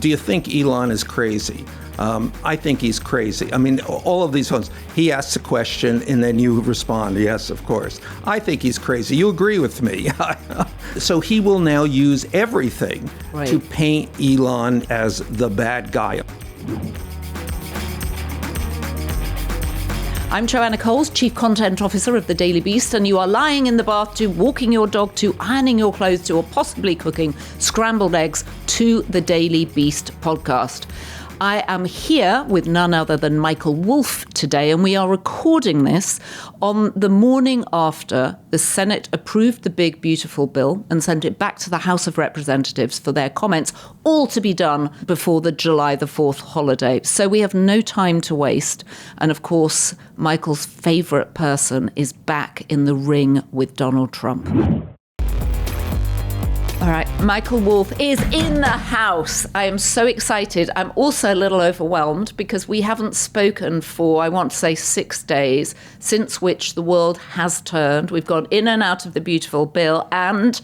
Do you think Elon is crazy? I think he's crazy. I mean, all of these phones, he asks a question and then you respond, yes, of course. I think he's crazy. You agree with me. So he will now use everything to paint Elon as the bad guy. I'm Joanna Coles, Chief Content Officer of The Daily Beast, and you are lying in the bath to walking your dog to ironing your clothes to or possibly cooking scrambled eggs to The Daily Beast podcast. I am here with none other than Michael Wolff today, and we are recording this on the morning after the Senate approved the big, beautiful bill and sent it back to the House of Representatives for their comments, all to be done before the July the 4th holiday. So we have no time to waste. And of course, Michael's favourite person is back in the ring with Donald Trump. All right, Michael Wolff is in the house. I am so excited. I'm also a little overwhelmed because we haven't spoken for, I want to say, 6 days, since which the world has turned. We've gone in and out of the beautiful bill, and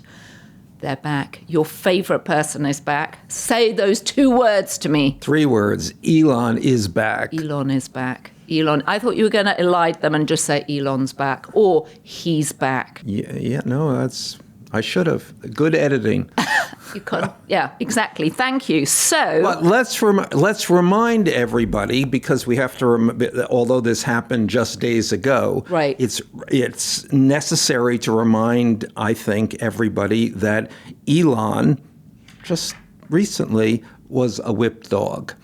they're back. Your favourite person is back. Say those 2 words to me. 3 words. Elon is back. Elon is back. Elon. I thought you were going to elide them and just say Elon's back or he's back. I should have. Good editing. You can't. Yeah, exactly. Thank you. So, but let's remind everybody, because we have to. Although this happened just days ago, right? It's necessary to remind, I think, everybody that Elon just recently was a whipped dog.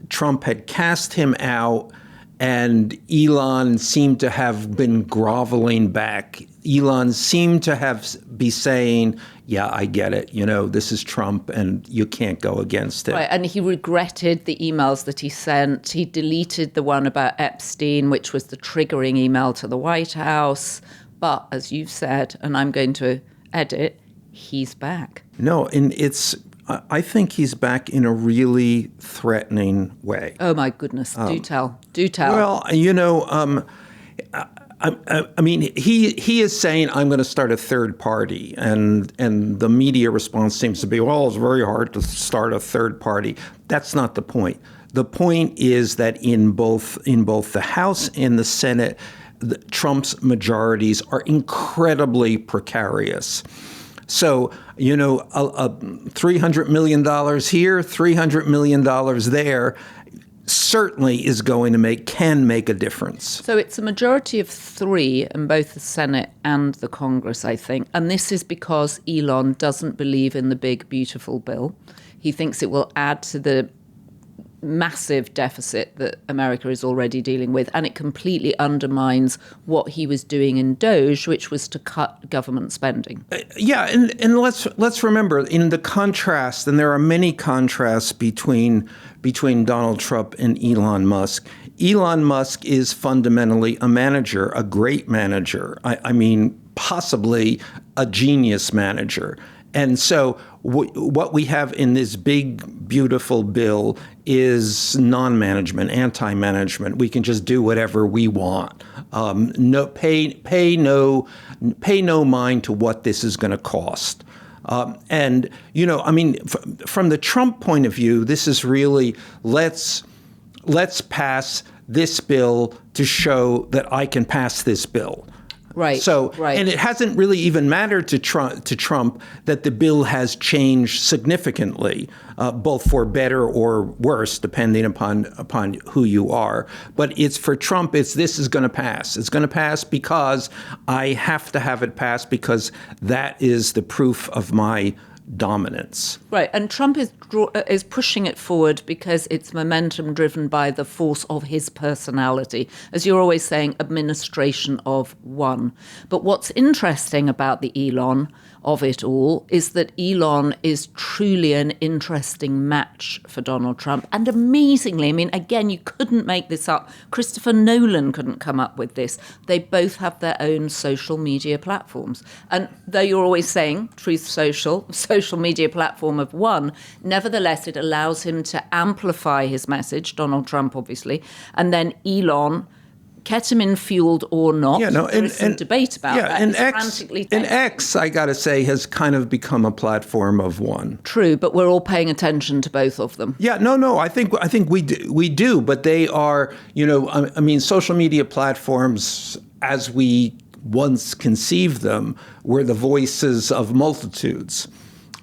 Trump had cast him out, and Elon seemed to have been groveling back. Elon seemed to be saying, yeah, I get it. You know, this is Trump and you can't go against it. Right. And he regretted the emails that he sent. He deleted the one about Epstein, which was the triggering email to the White House. But as you've said, and I'm going to edit, he's back. No, and I think he's back in a really threatening way. Oh, my goodness. Do tell. Well, you know, I mean, he is saying, I'm going to start a third party. And the media response seems to be, well, it's very hard to start a third party. That's not the point. The point is that in both the House and the Senate, Trump's majorities are incredibly precarious. So, you know, $300 million here, $300 million there, certainly can make a difference. So it's a majority of 3 in both the Senate and the Congress, I think. And this is because Elon doesn't believe in the big, beautiful bill. He thinks it will add to the massive deficit that America is already dealing with, and it completely undermines what he was doing in Doge, which was to cut government spending. Yeah, and let's remember, in the contrast, and there are many contrasts between Donald Trump and Elon Musk. Elon Musk is fundamentally a manager, a great manager. I mean, possibly a genius manager. And so what we have in this big, beautiful bill is non-management, anti-management. We can just do whatever we want. Pay no mind to what this is going to cost. And, you know, I mean, from the Trump point of view, this is really, let's pass this bill to show that I can pass this bill. Right. So, and it hasn't really even mattered to Trump that the bill has changed significantly, both for better or worse, depending upon who you are. But it's for Trump, this is going to pass. It's going to pass because I have to have it pass because that is the proof of my dominance. Right, and Trump is pushing it forward because it's momentum driven by the force of his personality. As you're always saying, administration of one. But what's interesting about the Elon of it all is that Elon is truly an interesting match for Donald Trump. And amazingly, I mean, again, you couldn't make this up. Christopher Nolan couldn't come up with this. They both have their own social media platforms. And though you're always saying Truth Social media platform of one, nevertheless, it allows him to amplify his message, Donald Trump, obviously, and then Elon ketamine fueled or not. There's some debate about that. And X, I got to say, has kind of become a platform of one. True, but we're all paying attention to both of them. Yeah, no. I think we do, but they are, I mean, social media platforms, as we once conceived them, were the voices of multitudes,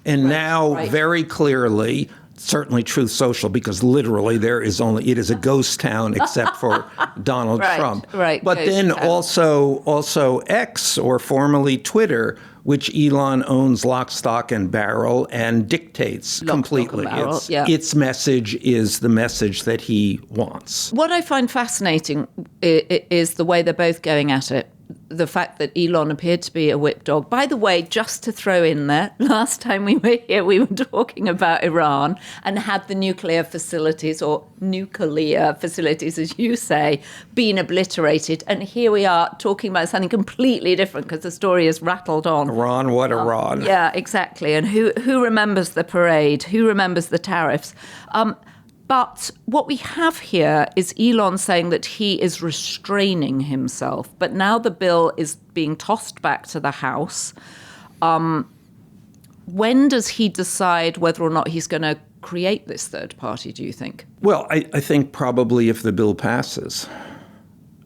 and now very clearly. Certainly Truth Social, because literally it is a ghost town except for Donald Trump. Right. But then also X, or formerly Twitter, which Elon owns lock, stock, and barrel and dictates completely. Its message is the message that he wants. What I find fascinating is the way they're both going at it. The fact that Elon appeared to be a whip dog. By the way, just to throw in there, last time we were here, we were talking about Iran and had the nuclear facilities, as you say, been obliterated. And here we are talking about something completely different because the story is rattled on. Iran, what Iran? Yeah, exactly. And who remembers the parade? Who remembers the tariffs? But what we have here is Elon saying that he is restraining himself. But now the bill is being tossed back to the House. When does he decide whether or not he's going to create this third party, do you think? Well, I think probably if the bill passes.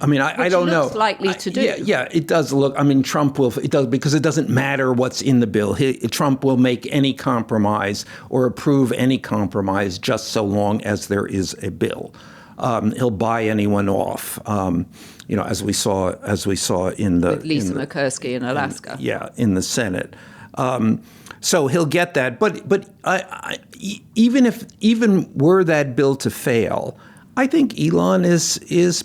I mean, I don't know. Which looks likely to do. Yeah, it does look. I mean, Trump will. It does, because it doesn't matter what's in the bill. Trump will make any compromise or approve any compromise just so long as there is a bill. He'll buy anyone off. As we saw in the with Lisa Murkowski in Alaska. In the Senate. So he'll get that. But even were that bill to fail, I think Elon is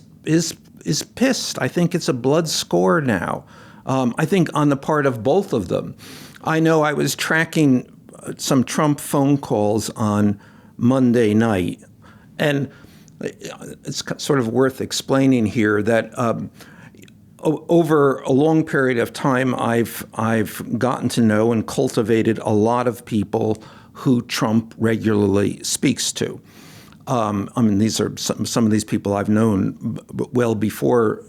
pissed. I think it's a blood score now. I think on the part of both of them. I know I was tracking some Trump phone calls on Monday night, and it's sort of worth explaining here that over a long period of time, I've gotten to know and cultivated a lot of people who Trump regularly speaks to. These are some of these people I've known well before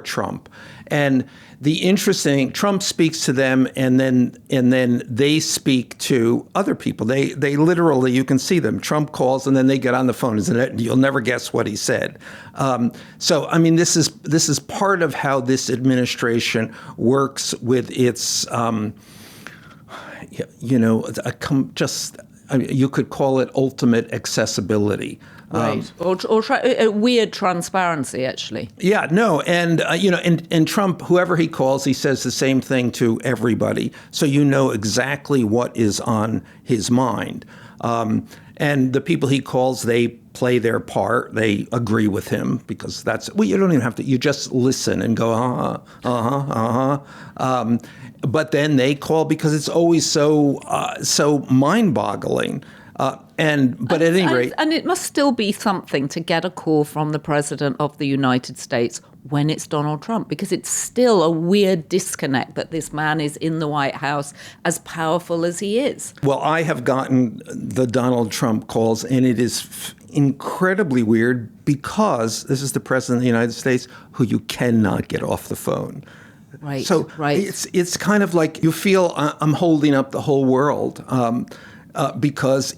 Trump, and the interesting, Trump speaks to them, and then they speak to other people. They literally, you can see them. Trump calls, and then they get on the phone, and you'll never guess what he said. So I mean, this is part of how this administration works with its, you could call it ultimate accessibility. Right. Or weird transparency, actually. Yeah, no. And Trump, whoever he calls, he says the same thing to everybody. So you know exactly what is on his mind. And the people he calls, they play their part. They agree with him because you don't even have to, you just listen and go, but then they call because it's always so mind-boggling. But at any rate... And it must still be something to get a call from the President of the United States when it's Donald Trump, because it's still a weird disconnect that this man is in the White House as powerful as he is. Well, I have gotten the Donald Trump calls, and it is incredibly weird because this is the President of the United States who you cannot get off the phone. Right. So it's kind of like you feel I'm holding up the whole world. Because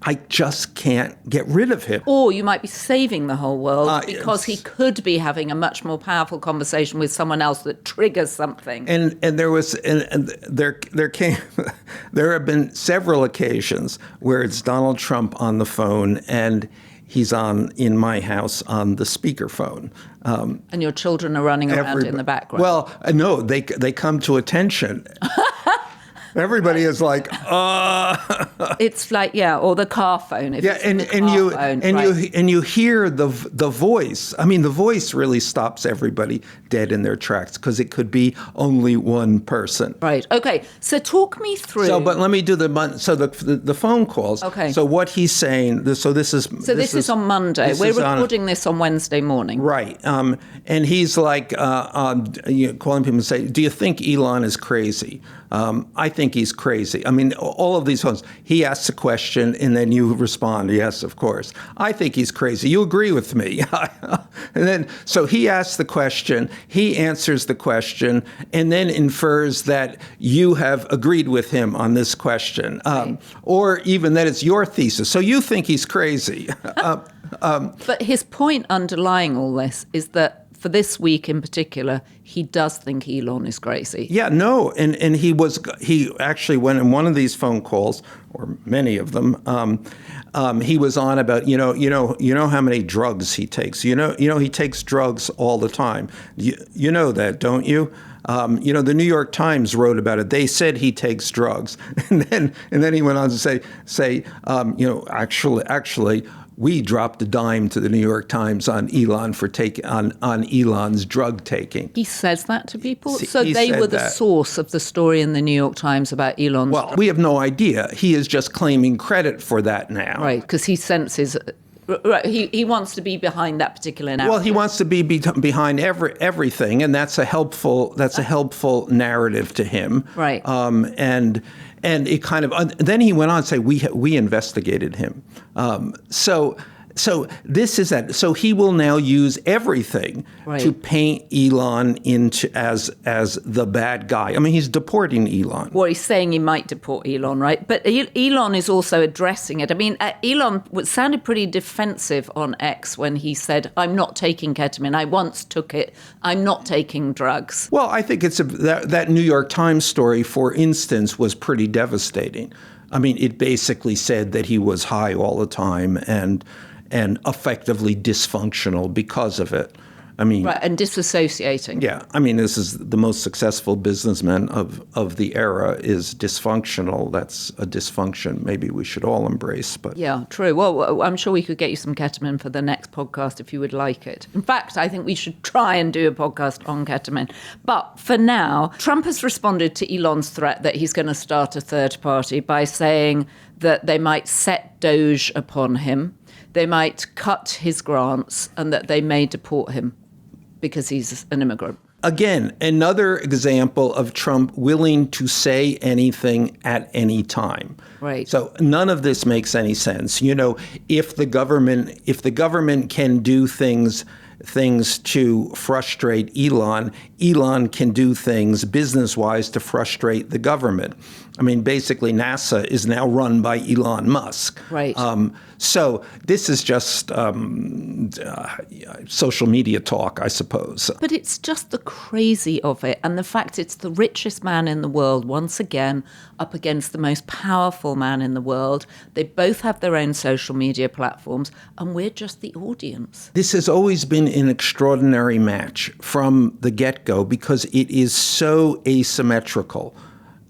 I just can't get rid of him. Or you might be saving the whole world because he could be having a much more powerful conversation with someone else that triggers something. And there have been several occasions where it's Donald Trump on the phone and he's in my house on the speakerphone. And your children are running around in the background. Well, no, they come to attention. Everybody is like, It's like, or the car phone. You hear the voice. I mean, the voice really stops everybody dead in their tracks because it could be only one person. Right. Okay. So talk me through. But let me do the phone calls. Okay. So what he's saying. This is on Monday. We're recording this on Wednesday morning. Right. And he's like calling people and say, "Do you think Elon is crazy?" I think he's crazy. I mean, all of these phones, he asks a question and then you respond, yes, of course. I think he's crazy. You agree with me. And then, so he asks the question, he answers the question, and then infers that you have agreed with him on this question, or even that it's your thesis. So you think he's crazy. But his point underlying all this is that for this week in particular, he does think Elon is crazy. Yeah, no, and he actually went in one of these phone calls, or many of them. He was on about you know how many drugs he takes. You know he takes drugs all the time. You know that, don't you? The New York Times wrote about it. They said he takes drugs, and then he went on to say actually. We dropped a dime to the New York Times on Elon for on Elon's drug taking. He says that to people? So they were the source of the story in the New York Times about Elon's Well, we have no idea. He is just claiming credit for that now. Right, because he senses... Right, he wants to be behind that particular narrative. Well, he wants to be behind everything, and that's a helpful narrative to him. Right. And it kind of then he went on to say we investigated him. So this is that. So he will now use everything to paint Elon as the bad guy. I mean, he's deporting Elon. Well, he's saying he might deport Elon, right? But Elon is also addressing it. I mean, Elon sounded pretty defensive on X when he said, "I'm not taking ketamine. I once took it. I'm not taking drugs." Well, I think that New York Times story, for instance, was pretty devastating. I mean, it basically said that he was high all the time and effectively dysfunctional because of it. I mean, right, and disassociating. Yeah, I mean, this is the most successful businessman of the era is dysfunctional. That's a dysfunction maybe we should all embrace. But yeah, true. Well, I'm sure we could get you some ketamine for the next podcast if you would like it. In fact, I think we should try and do a podcast on ketamine. But for now, Trump has responded to Elon's threat that he's going to start a third party by saying that they might set Doge upon him, they might cut his grants, and that they may deport him because he's an immigrant. Again, another example of Trump willing to say anything at any time. Right. So none of this makes any sense. If the government can do things to frustrate Elon can do things business-wise to frustrate the government. I mean, basically, NASA is now run by Elon Musk. Right. So this is just social media talk, I suppose. But it's just the crazy of it, and the fact it's the richest man in the world, once again, up against the most powerful man in the world. They both have their own social media platforms, and we're just the audience. This has always been an extraordinary match from the get-go because it is so asymmetrical.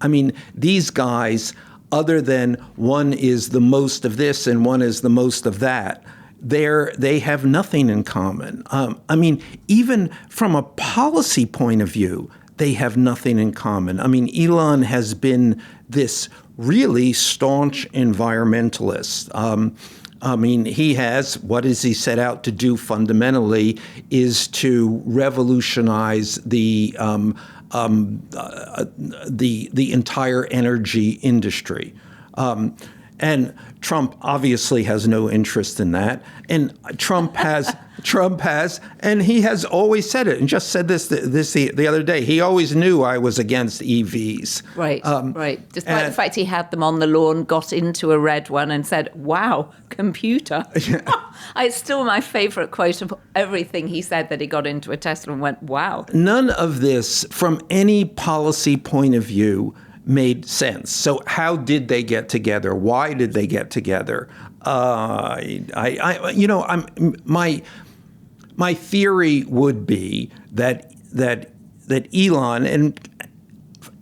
I mean, these guys, other than one is the most of this and one is the most of that, they have nothing in common. I mean, even from a policy point of view, they have nothing in common. I mean, Elon has been this really staunch environmentalist. I mean, what has he set out to do fundamentally is to revolutionize the entire energy industry. And Trump obviously has no interest in that. And Trump has, and he has always said it, and just said this the other day. He always knew I was against EVs. Right, right. Despite the fact he had them on the lawn, got into a red one and said, "Wow, computer." Yeah. It's still my favorite quote of everything he said, that he got into a Tesla and went, "Wow." None of this, from any policy point of view, made sense. So how did they get together? Why did they get together? My theory would be that Elon, and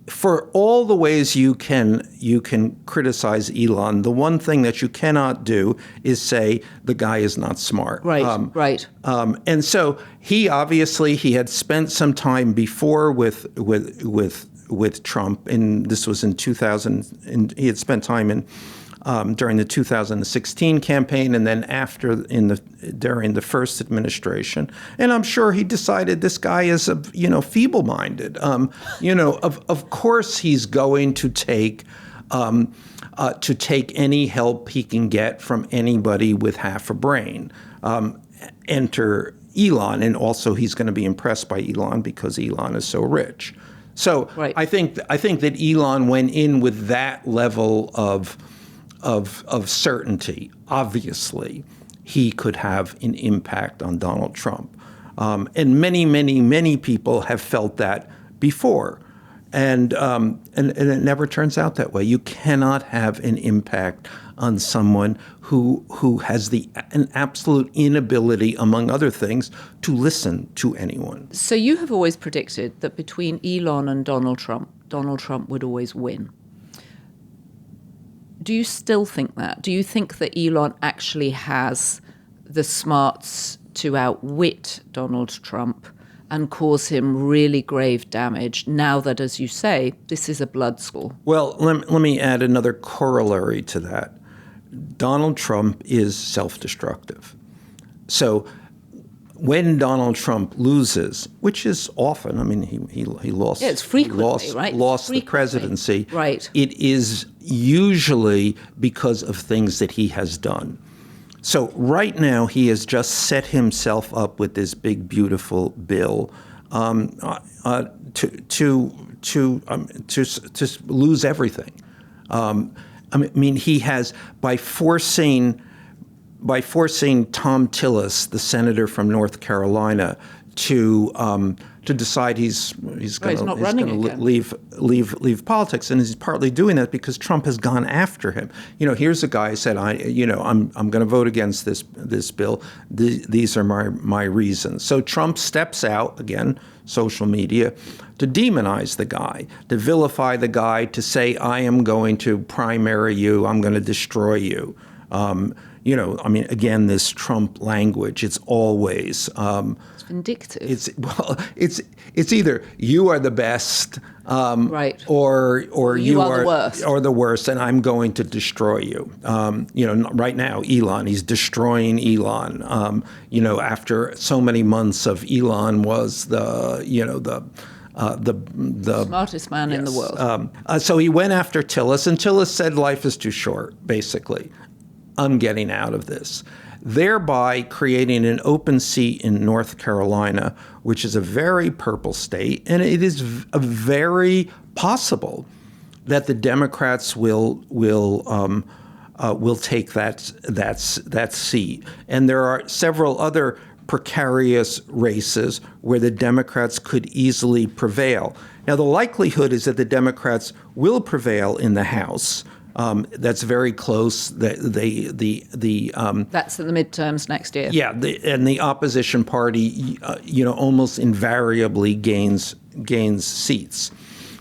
for all the ways you can criticize Elon, the one thing that you cannot do is say the guy is not smart. Right, right. And so he had spent some time before with Trump, and this was in 2000, and he had spent time during the 2016 campaign, and then during the first administration. And I'm sure he decided this guy is feeble-minded. Of course he's going to take any help he can get from anybody with half a brain. Enter Elon, and also he's going to be impressed by Elon because Elon is so rich. So Right. I think that Elon went in with that level of certainty. Obviously, he could have an impact on Donald Trump, and many people have felt that before, and it never turns out that way. You cannot have an impact on someone who has an absolute inability, among other things, to listen to anyone. So you have always predicted that between Elon and Donald Trump would always win. Do you still think that? Do you think that Elon actually has the smarts to outwit Donald Trump and cause him really grave damage now that, as you say, this is a blood score? Well, let me add another corollary to that. Donald Trump is self-destructive. So when Donald Trump loses, which is often, I mean, he lost. Yeah, it's frequently, right? Lost frequently. the presidency. Right. It is usually because of things that he has done. So right now he has just set himself up with this big, beautiful bill to lose everything. I mean, he has, by forcing Tom Tillis, the senator from North Carolina, to decide he's going to leave politics, and he's partly doing that because Trump has gone after him. Here's a guy who said, I'm going to vote against this bill. These are my reasons. So Trump steps out again, social media, to demonize the guy, to vilify the guy, to say, I am going to primary you, I'm going to destroy you. Again, this Trump language, it's always it's vindictive. It's either you are the best, right, or you are the worst, or the worst, and I'm going to destroy you. Right now, Elon, he's destroying Elon. After so many months of Elon was the smartest man in the world. So he went after Tillis, and Tillis said, life is too short, basically. I'm getting out of this, thereby creating an open seat in North Carolina, which is a very purple state, and it is very possible that the Democrats will take that seat. And there are several other precarious races where the Democrats could easily prevail. Now, the likelihood is that the Democrats will prevail in the House. That's very close. That's in the midterms next year. Yeah, and the opposition party, almost invariably gains seats.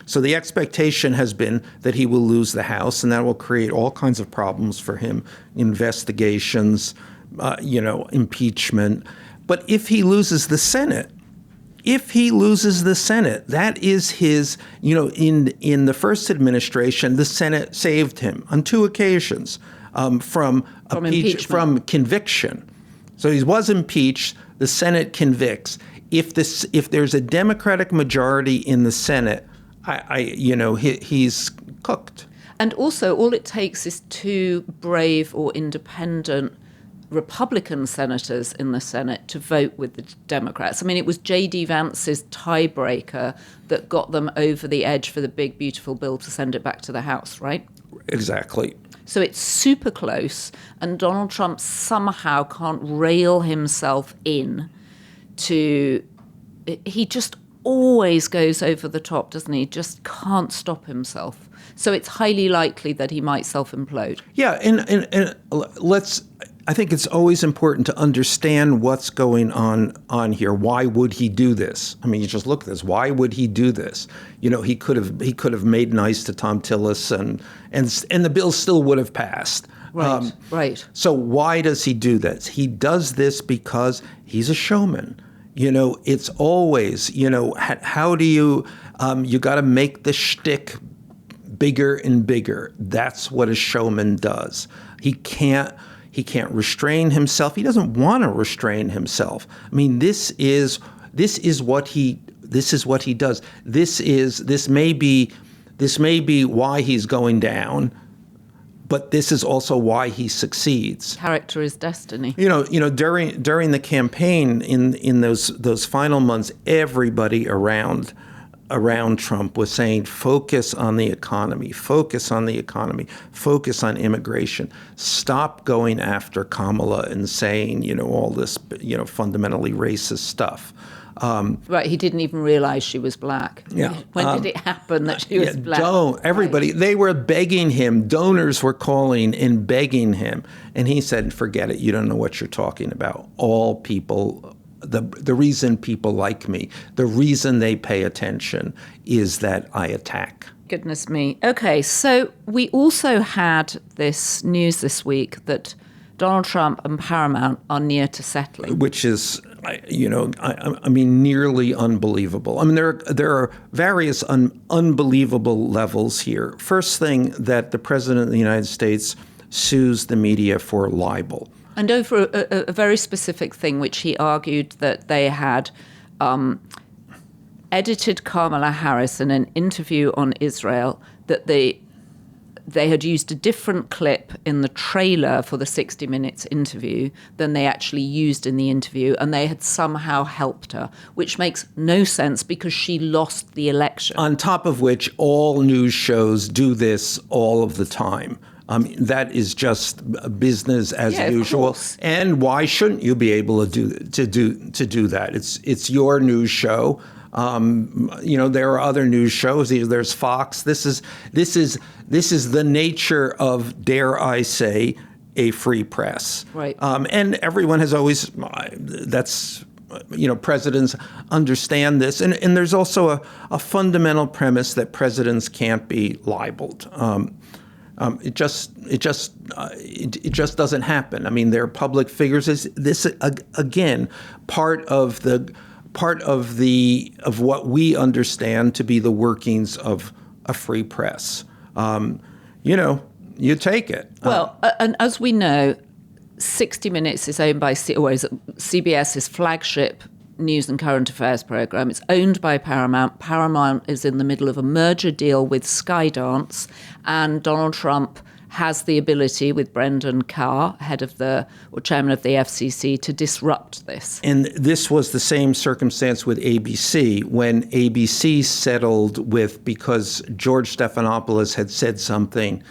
So the expectation has been that he will lose the House, and that will create all kinds of problems for him: investigations, impeachment. But if he loses the Senate, that is his, in the first administration, the Senate saved him on 2 occasions from conviction. So he was impeached, the Senate convicts. If there's a Democratic majority in the Senate, he's cooked. And also, all it takes is 2 brave or independent Republican senators in the Senate to vote with the Democrats. I mean, it was J.D. Vance's tiebreaker that got them over the edge for the big, beautiful bill to send it back to the House, right? Exactly. So it's super close, and Donald Trump somehow can't rail himself in to... He just always goes over the top, doesn't he? Just can't stop himself. So it's highly likely that he might self-implode. Yeah, and I think it's always important to understand what's going on here. Why would he do this? I mean, you just look at this. Why would he do this? He could have made nice to Tom Tillis, and the bill still would have passed. Right. Right. So why does he do this? He does this because he's a showman. It's always, how do you got to make the shtick bigger and bigger. That's what a showman does. He can't restrain himself. He doesn't want to restrain himself. I mean, this is what he does. This may be why he's going down, But this is also why he succeeds. Character is destiny. During the campaign in those final months, everybody around Trump was saying, focus on the economy, focus on the economy, focus on immigration. Stop going after Kamala and saying, all this, fundamentally racist stuff. Right, he didn't even realize she was black. Yeah. When did it happen that she was black? Everybody, they were begging him. Donors were calling and begging him. And he said, forget it. You don't know what you're talking about. All people, the reason people like me, the reason they pay attention is that I attack. Goodness me. Okay, so we also had this news this week that Donald Trump and Paramount are near to settling. Which is, nearly unbelievable. There are various unbelievable levels here. First thing, that the President of the United States sues the media for libel. And over a very specific thing, which he argued that they had edited Kamala Harris in an interview on Israel, that they had used a different clip in the trailer for the 60 Minutes interview than they actually used in the interview, and they had somehow helped her, which makes no sense because she lost the election. On top of which, all news shows do this all of the time. That is just business as usual. And why shouldn't you be able to do that? It's your news show. There are other news shows. There's Fox. This is the nature of, dare I say, a free press. Right. And everyone has always. Presidents understand this, and there's also a fundamental premise that presidents can't be libeled. It just doesn't happen. They're public figures. This again part of what we understand to be the workings of a free press. You take it. Well, and as we know, 60 Minutes is owned by CBS's flagship news and current affairs program. It's owned by Paramount. Paramount is in the middle of a merger deal with Skydance, and Donald Trump has the ability, with Brendan Carr, chairman of the FCC, to disrupt this. And this was the same circumstance with ABC, when ABC settled because George Stephanopoulos had said something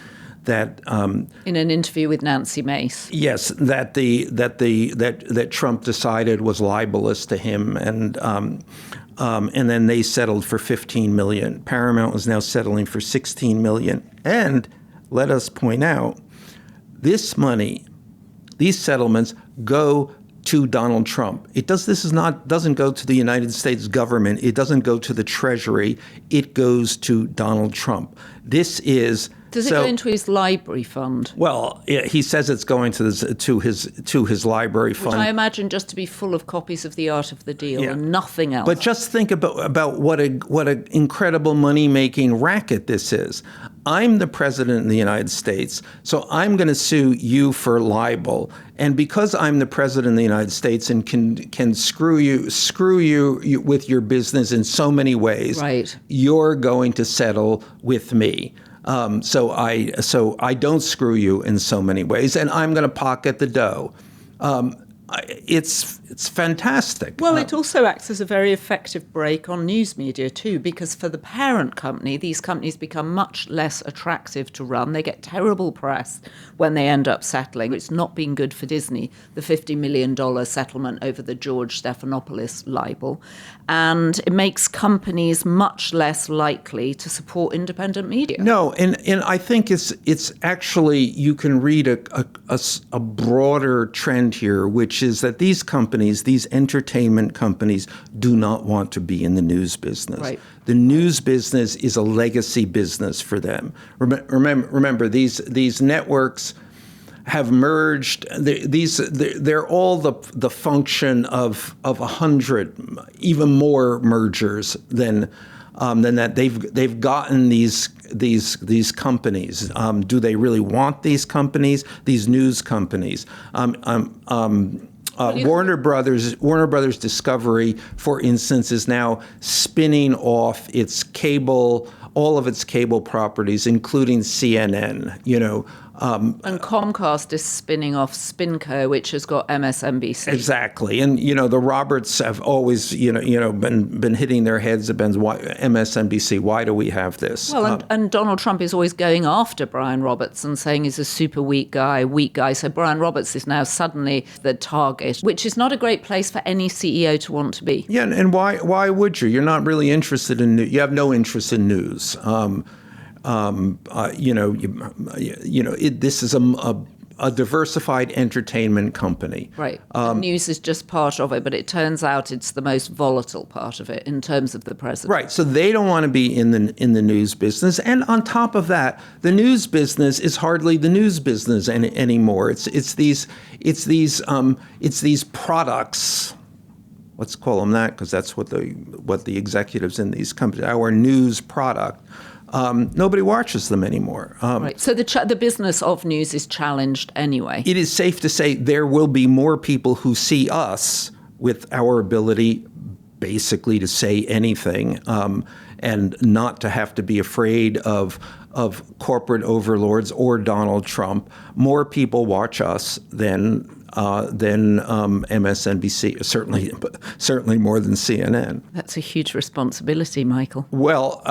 that in an interview with Nancy Mace. Yes, that Trump decided was libelous to him, and then they settled for $15 million. Paramount was now settling for $16 million. And let us point out, this money, these settlements go to Donald Trump. Doesn't go to the United States government. It doesn't go to the Treasury. It goes to Donald Trump. Does it go into his library fund? Well, he says it's going to his library fund, which I imagine just to be full of copies of The Art of the Deal and nothing else. But just think about what an incredible money-making racket this is. I'm the president of the United States, so I'm going to sue you for libel. And because I'm the president of the United States and can screw you with your business in so many ways, right, you're going to settle with me. So I don't screw you in so many ways, and I'm going to pocket the dough. It's fantastic. Well, it also acts as a very effective brake on news media too, because for the parent company, these companies become much less attractive to run. They get terrible press when they end up settling. It's not been good for Disney, the $50 million settlement over the George Stephanopoulos libel. And it makes companies much less likely to support independent media. No, and I think it's actually, you can read a broader trend here, which is that these companies, these entertainment companies, do not want to be in the news business. Right. The news business is a legacy business for them. Remember, these networks have merged. They're all the function of 100, even more mergers than that. They've gotten these companies. Do they really want these companies? These news companies. Warner Brothers Discovery, for instance, is now spinning off its all of its cable properties, including CNN. And Comcast is spinning off Spinco, which has got MSNBC. Exactly. And, the Roberts have always, been hitting their heads against MSNBC. Why do we have this? Well, and Donald Trump is always going after Brian Roberts and saying he's a super weak guy. So Brian Roberts is now suddenly the target, which is not a great place for any CEO to want to be. Yeah, and why would you? You're not really interested in news. You have no interest in news. This is a diversified entertainment company. Right. News is just part of it, but it turns out it's the most volatile part of it in terms of the president. Right. So they don't want to be in the news business, and on top of that, the news business is hardly the news business anymore. It's these products. Let's call them that, because that's what the executives in these companies, our news product. Nobody watches them anymore. Right. So the business of news is challenged anyway. It is safe to say there will be more people who see us with our ability basically to say anything and not to have to be afraid of corporate overlords or Donald Trump. More people watch us than MSNBC, certainly more than CNN. That's a huge responsibility, Michael. Well,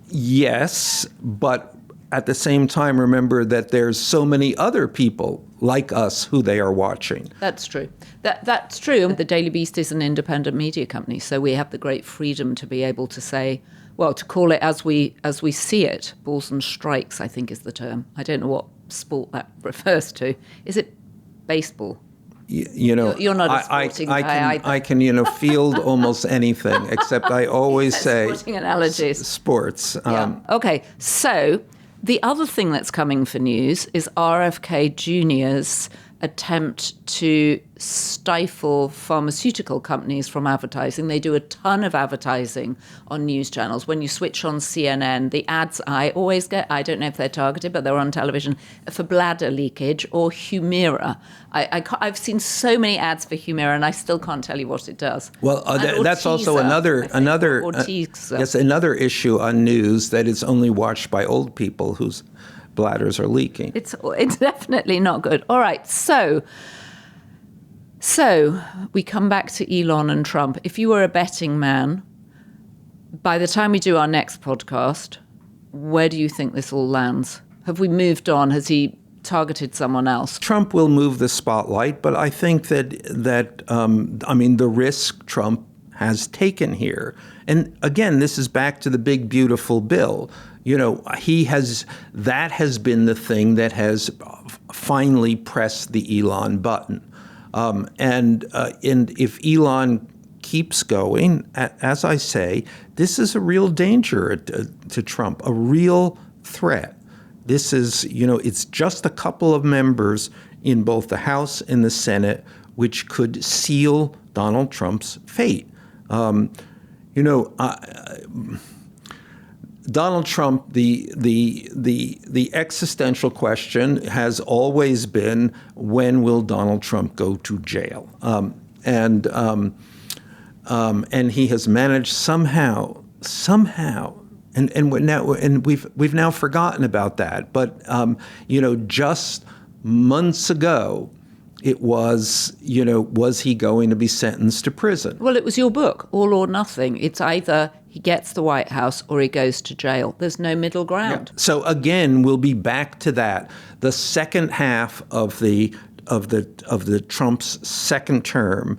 yes, but at the same time, remember that there's so many other people like us who they are watching. That's true. That's true. The Daily Beast is an independent media company, so we have the great freedom to be able to say, well, to call it as we see it. Balls and strikes, I think, is the term. I don't know what sport that refers to. Is it baseball? You're not a sporting guy either. I can field almost anything, except I always say sporting analogies. Sports. Okay, so the other thing that's coming for news is RFK Jr.'s attempt to stifle pharmaceutical companies from advertising. They do a ton of advertising on news channels. When you switch on CNN, the ads I always get, I don't know if they're targeted, but they're on television, for bladder leakage or Humira. I've seen so many ads for Humira, and I still can't tell you what it does. Well, that's also another issue on news that is only watched by old people whose bladders are leaking. It's definitely not good. All right, so we come back to Elon and Trump. If you were a betting man, by the time we do our next podcast, where do you think this all lands? Have we moved on? Has he targeted someone else? Trump will move the spotlight, but I think that the risk Trump has taken here, and again, this is back to the big beautiful bill. That has been the thing that has finally pressed the Elon button. And if Elon keeps going, as I say, this is a real danger to Trump, a real threat. This is, it's just a couple of members in both the House and the Senate which could seal Donald Trump's fate. Donald Trump, the existential question has always been, when will Donald Trump go to jail? And he has managed somehow, and we've now forgotten about that. But just months ago, it was, was he going to be sentenced to prison? Well, it was your book, All or Nothing. It's either he gets the White House or he goes to jail. There's no middle ground. Yeah. So again, we'll be back to that. The second half of the Trump's second term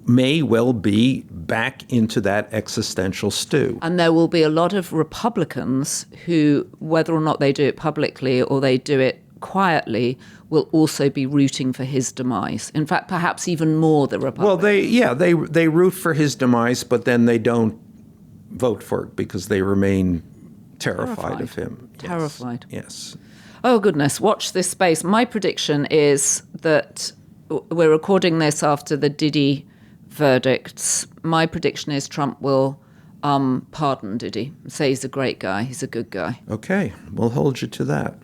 may well be back into that existential stew. And there will be a lot of Republicans who, whether or not they do it publicly or they do it quietly, will also be rooting for his demise. In fact, perhaps even more the Republicans. Well, they root for his demise, but then they don't vote for it because they remain terrified of him. Terrified. Yes. Oh, goodness. Watch this space. My prediction is that we're recording this after the Diddy verdicts. My prediction is Trump will pardon Diddy, say he's a great guy, he's a good guy. Okay, we'll hold you to that.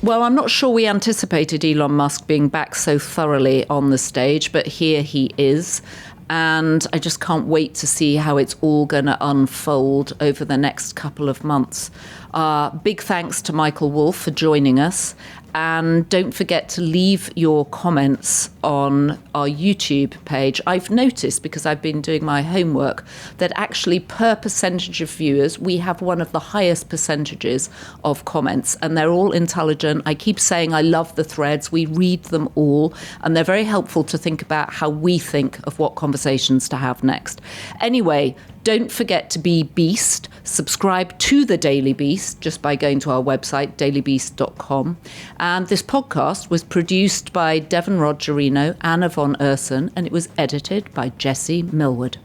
Well, I'm not sure we anticipated Elon Musk being back so thoroughly on the stage, but here he is. And I just can't wait to see how it's all going to unfold over the next couple of months. Big thanks to Michael Wolff for joining us. And don't forget to leave your comments on our YouTube page. I've noticed, because I've been doing my homework, that actually per percentage of viewers, we have one of the highest percentages of comments, and they're all intelligent. I keep saying I love the threads. We read them all, and they're very helpful to think about how we think of what conversations to have next. Anyway, don't forget to be Beast. Subscribe to The Daily Beast just by going to our website, dailybeast.com. And this podcast was produced by Devon Rogerino, Anna von Ursen, and it was edited by Jesse Millward.